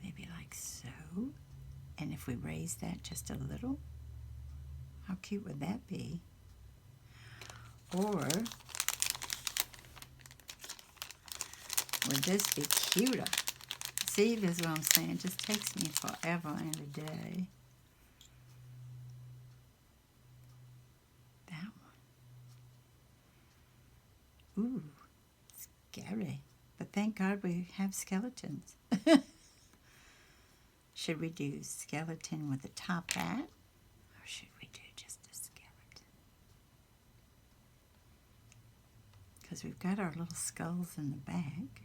[SPEAKER 1] Maybe like so. And if we raise that just a little, how cute would that be? Or would this be cuter? See, this is what I'm saying. It just takes me forever and a day. That one. Ooh, scary. But thank God we have skeletons. Should we do skeleton with a top hat? Or should we do just a skeleton? Because we've got our little skulls in the back.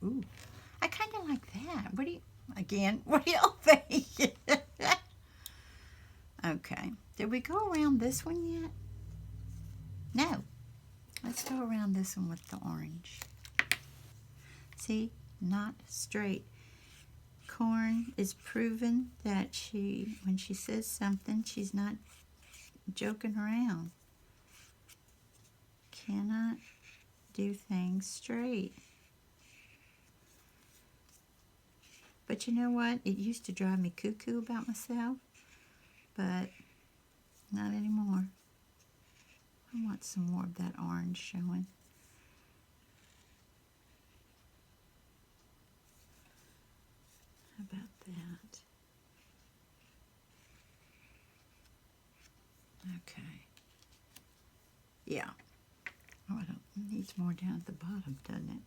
[SPEAKER 1] Ooh, I kind of like that. What do y'all think? Okay, did we go around this one yet? No. Let's go around this one with the orange. See, not straight. Corn is proven that when she says something, she's not joking around. Cannot do things straight. But you know what? It used to drive me cuckoo about myself, but not anymore. I want some more of that orange showing. How about that? Okay. Yeah. Oh, it needs more down at the bottom, doesn't it?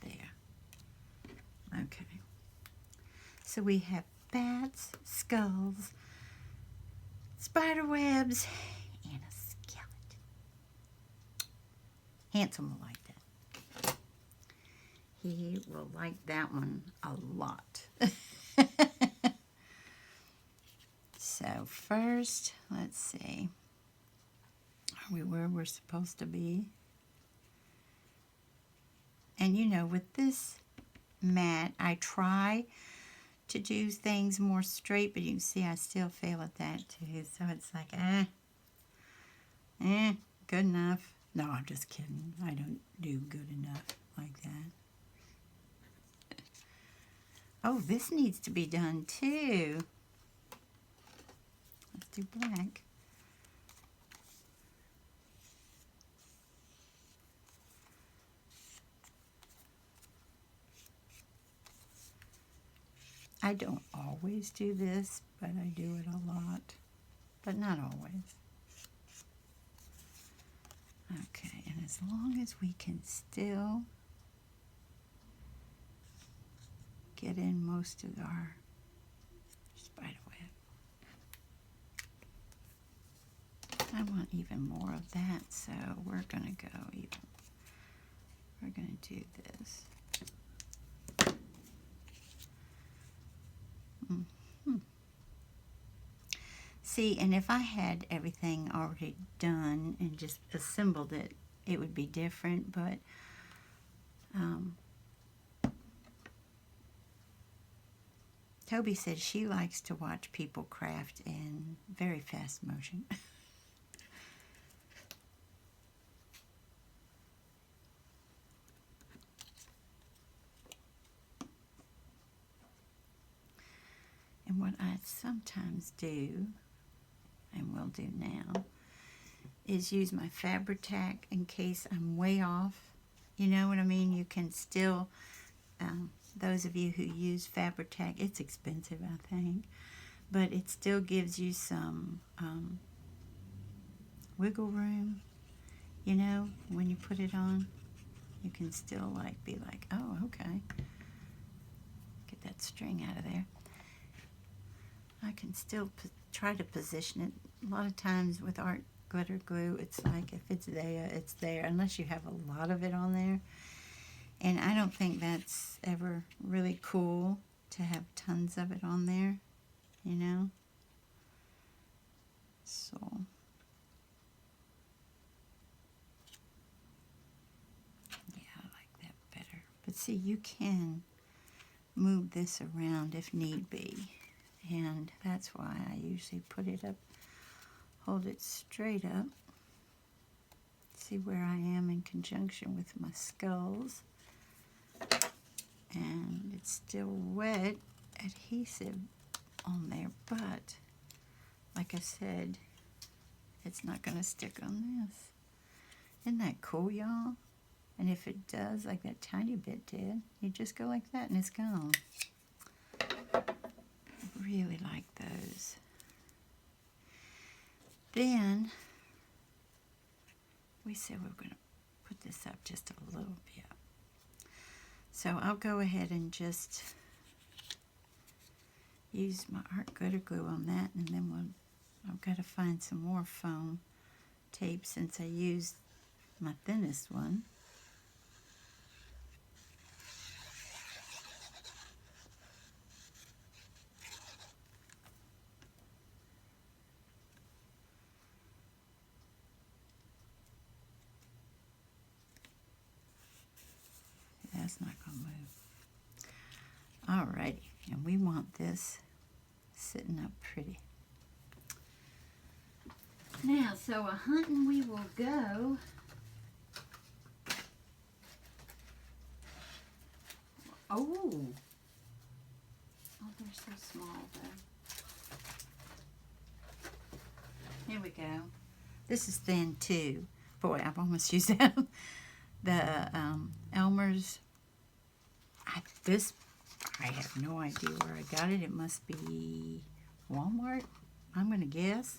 [SPEAKER 1] There. Okay. So we have bats, skulls, spider webs, and a skeleton. Handsome will like that. He will like that one a lot. So first, let's see. Are we where we're supposed to be? And you know, with this mat, I try to do things more straight, but you can see I still fail at that too. So it's like, good enough. No, I'm just kidding. I don't do good enough like that. Oh, this needs to be done too. Let's do black. I don't always do this, but I do it a lot. But not always. Okay, and as long as we can still get in most of our spider web. I want even more of that, so we're going to go even. We're going to do this. See, and if I had everything already done and just assembled it, it would be different, but Toby said she likes to watch people craft in very fast motion. And what I sometimes do, and will do now, is use my Fabri-Tac in case I'm way off. You know what I mean? You can still, those of you who use Fabri-Tac, it's expensive, I think, but it still gives you some wiggle room, you know, when you put it on. You can still like be like, oh, okay. Get that string out of there. I can still try to position it. A lot of times with art glitter glue, it's like if it's there, it's there, unless you have a lot of it on there. And I don't think that's ever really cool to have tons of it on there, you know? So, yeah, I like that better. But see, you can move this around if need be. And that's why I usually put it up, hold it straight up. See where I am in conjunction with my skulls. And it's still wet adhesive on there, but like I said, it's not going to stick on this. Isn't that cool, y'all? And if it does, like that tiny bit did, you just go like that and it's gone. Really like those. Then we said we're going to put this up just a little bit. So I'll go ahead and just use my art glitter glue on that, and then I've got to find some more foam tape since I used my thinnest one. That's not going to move. Alrighty, and we want this sitting up pretty. Now, so a hunting we will go. Oh, they're so small though. Here we go. This is thin too. Boy, I've almost used that. The Elmer's. I have no idea where I got it. It must be Walmart, I'm going to guess.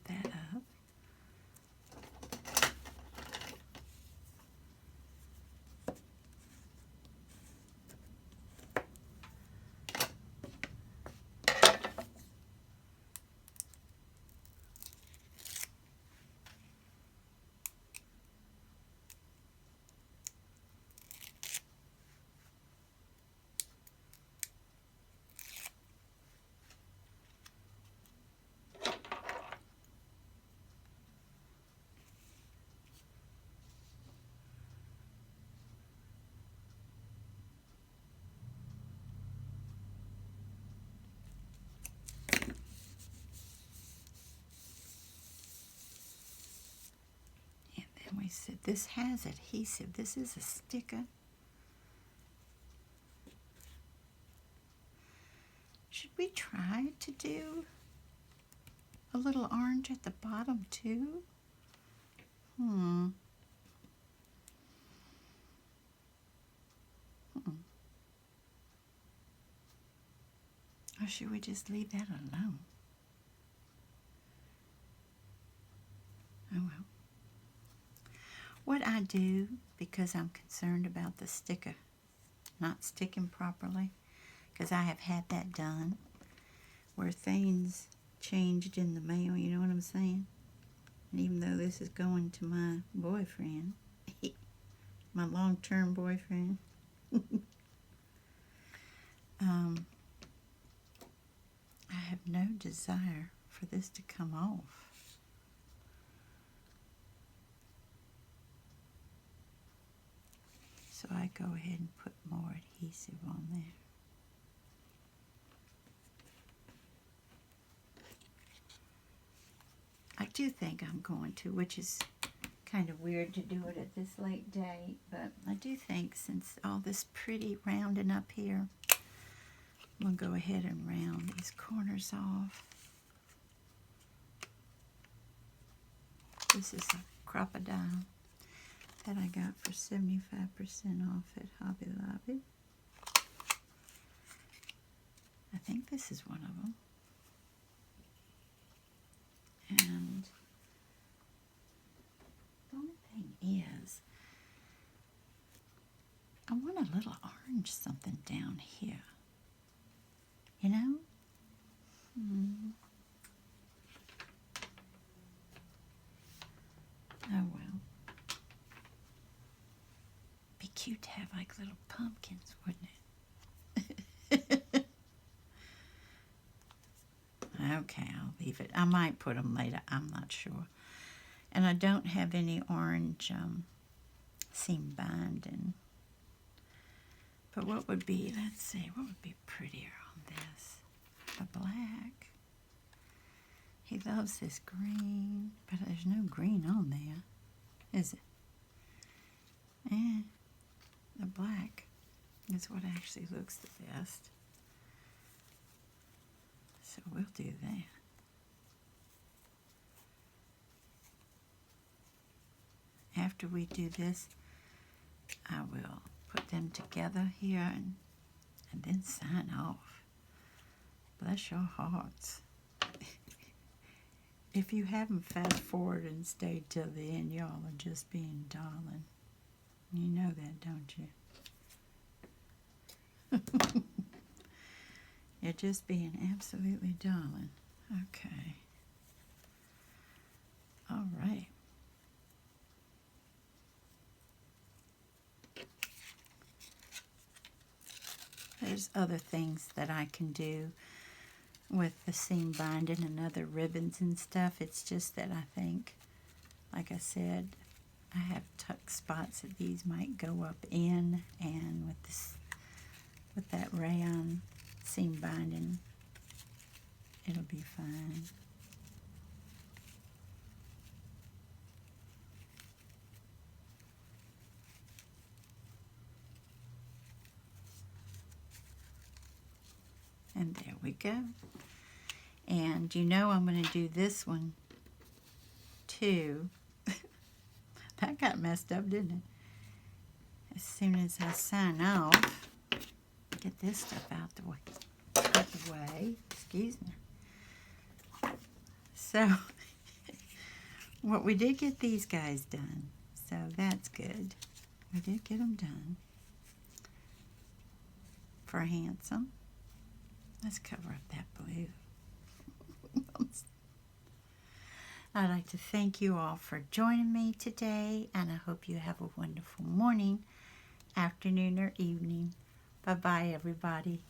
[SPEAKER 1] That up. We said this has adhesive. This is a sticker. Should we try to do a little orange at the bottom too? Or should we just leave that alone? Oh well. What I do, because I'm concerned about the sticker not sticking properly, because I have had that done, where things changed in the mail, you know what I'm saying? And even though this is going to my boyfriend, my long-term boyfriend, I have no desire for this to come off. So I go ahead and put more adhesive on there. I do think I'm going to, which is kind of weird to do it at this late date, but I do think since all this pretty rounding up here, I'm going to go ahead and round these corners off. This is a crocodile that I got for 75% off at Hobby Lobby. I think this is one of them. And the only thing is, I want a little orange something down here. You know? Oh well. Be cute to have like little pumpkins, wouldn't it? Okay, I'll leave it. I might put them later. I'm not sure. And I don't have any orange seam binding. But what would be, let's see, what would be prettier on this? The black. He loves this green, but there's no green on there, is it? The black is what actually looks the best. So we'll do that. After we do this, I will put them together here and then sign off. Bless your hearts. If you haven't fast forwarded and stayed till the end, y'all are just being darling. You know that, don't you? You're just being absolutely darling. Okay. All right. There's other things that I can do with the seam binding and other ribbons and stuff. It's just that I think, like I said, I have tuck spots that these might go up in, and with this, with that rayon seam binding, it'll be fine. And there we go. And you know I'm going to do this one too. That got messed up, didn't it? As soon as I sign off, get this stuff out the way. Excuse me. So, we did get these guys done, so that's good. We did get them done. For handsome. Let's cover up that blue. I'd like to thank you all for joining me today, and I hope you have a wonderful morning, afternoon, or evening. Bye-bye, everybody.